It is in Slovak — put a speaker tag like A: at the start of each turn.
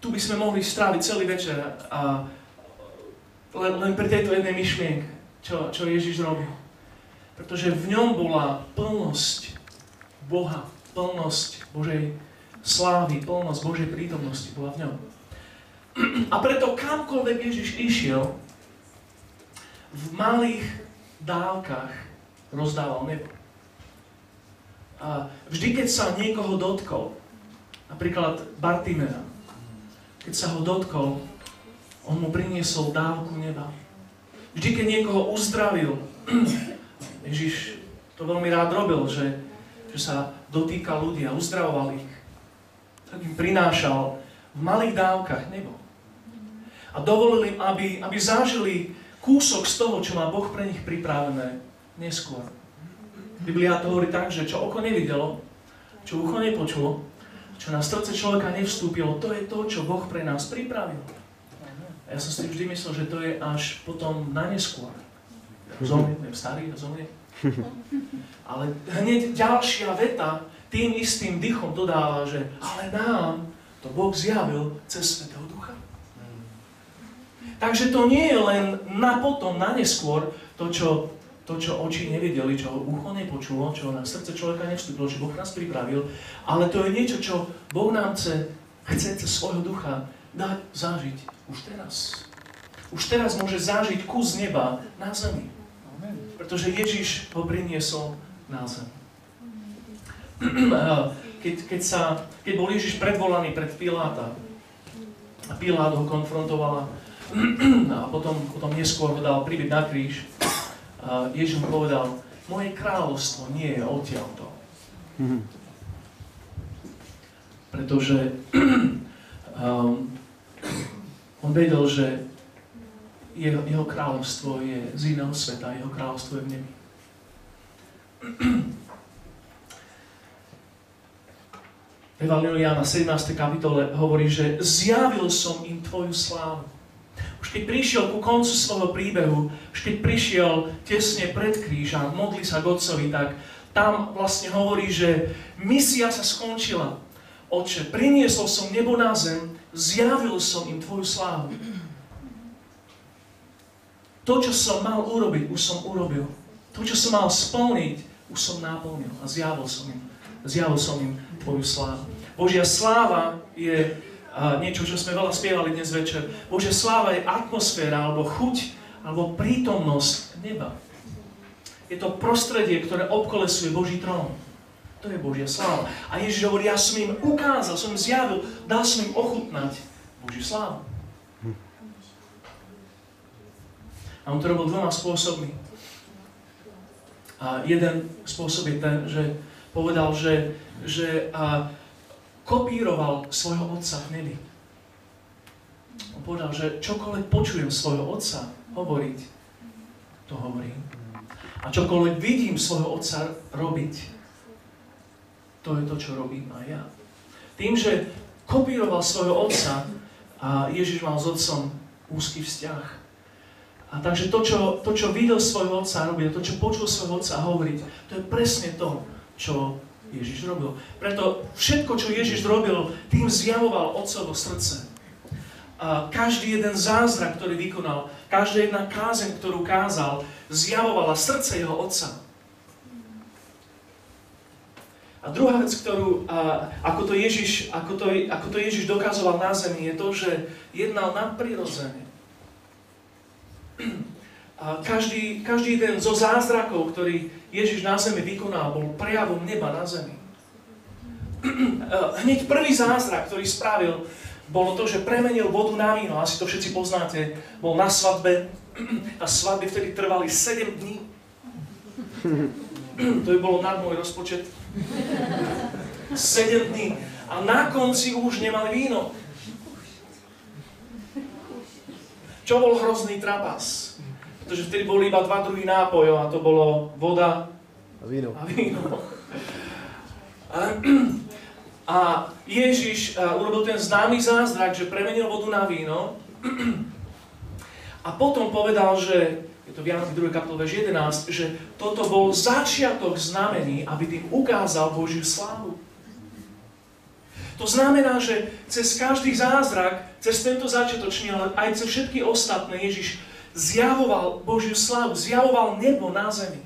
A: tu by sme mohli stráviť celý večer a len pri tejto jednej myšlienke, čo Ježiš robil. Pretože v ňom bola plnosť Boha, plnosť Božej slávy, plnosť Božej prítomnosti bola v ňom. A preto kamkoľvek Ježiš išiel, v malých dávkach rozdával nebo. A vždy, keď sa niekoho dotkol, napríklad Bartimea, keď sa ho dotkol, on mu priniesol dávku neba. Vždy, keď niekoho uzdravil, Ježiš to veľmi rád robil, že sa dotýkal ľudí a uzdravoval ich. Tak im prinášal v malých dávkach nebo. A dovolil im, aby zažili kúsok z toho, čo má Boh pre nich pripravené neskôr. Biblia to hovorí tak, že čo oko nevidelo, čo ucho nepočulo, čo na srdce človeka nevstúpilo, to je to, čo Boh pre nás pripravil. A ja som si vždy myslel, že to je až potom na neskôr. Zomrie, starý, zomrie. Ale hneď ďalšia veta tým istým dychom dodáva, že ale nám to Boh zjavil cez Svätého Ducha. Takže to nie je len na potom, na neskôr, to, čo oči nevideli, čo ucho nepočulo, čo na srdce človeka nevstúpilo, čo Boh nás pripravil, ale to je niečo, čo Boh nám chce cez svojho ducha dať zažiť už teraz. Už teraz môže zažiť kus neba na zemi. Pretože Ježiš ho priniesol na zem. Keď bol Ježiš predvolaný pred Piláta, a Pilát ho konfrontovala, a potom neskôr ho dal pribiť na kríž, a Ježiš mu povedal, moje kráľovstvo nie je odtiaľto. Pretože on vedel, že jeho kráľovstvo je z iného sveta, jeho kráľovstvo je v nebi. Evangelium Jána 17. kapitole hovorí, že zjavil som im tvoju slávu. Už keď prišiel ku koncu svojho príbehu, už keď prišiel tesne pred kríž a modlí sa k Otcovi, tak tam vlastne hovorí, že misia sa skončila. Otče, priniesol som nebo na zem, zjavil som im tvoju slávu. To, čo som mal urobiť, už som urobil. To, čo som mal splniť, už som naplnil a zjavil som im tvoju slávu. Božia sláva je niečo, čo sme veľa spievali dnes večer. Božia sláva je atmosféra, alebo chuť, alebo prítomnosť neba. Je to prostredie, ktoré obkolesuje Boží trón. To je Božia sláva. A Ježiš hovorí, ja som im ukázal, som im zjavil, dal som im ochutnať Božiu slávu. A on to robil dvoma spôsobmi. A jeden spôsob je ten, že povedal, že kopíroval svojho otca v nebi. On povedal, že čokoľvek počujem svojho otca hovoriť, to hovorím. A čokoľvek vidím svojho otca robiť, to je to, čo robím aj ja. Tým, že kopíroval svojho otca, a Ježiš mal s otcom úzky vzťah. A takže to, čo videl svojho otca robiť, to, čo počul svojho otca hovoriť, to je presne to, čo Ježiš robil. Preto všetko, čo Ježiš robil, tým zjavoval otcovo srdce. A každý jeden zázrak, ktorý vykonal, každá jedna kázeň, ktorú kázal, zjavovala srdce jeho otca. A druhá vec, ako to Ježiš dokazoval na zemi, je to, že jednal nadprirodzene. A každý jeden zo zázrakov, ktorý Ježiš na zemi vykonal, bol prejavom neba na zemi. Hneď prvý zázrak, ktorý spravil, bolo to, že premenil vodu na víno. Asi to všetci poznáte. Bol na svadbe a svadby vtedy trvali 7 dní. To by bolo nad môj rozpočet. 7 dní. A na konci už nemali víno. Čo bol hrozný trapas? Pretože vtedy boli iba 2 druhy nápojov a to bolo voda
B: a víno.
A: A Ježiš urobil ten známy zázrak, že premenil vodu na víno a potom povedal, že, je to v Jánovi 2. kapitole 11, že toto bol začiatok znamení, aby tým ukázal Božiu slávu. To znamená, že cez každý zázrak, cez tento začiatočný, ale aj cez všetky ostatné Ježiš zjavoval Božiu slávu, zjavoval nebo na zemi.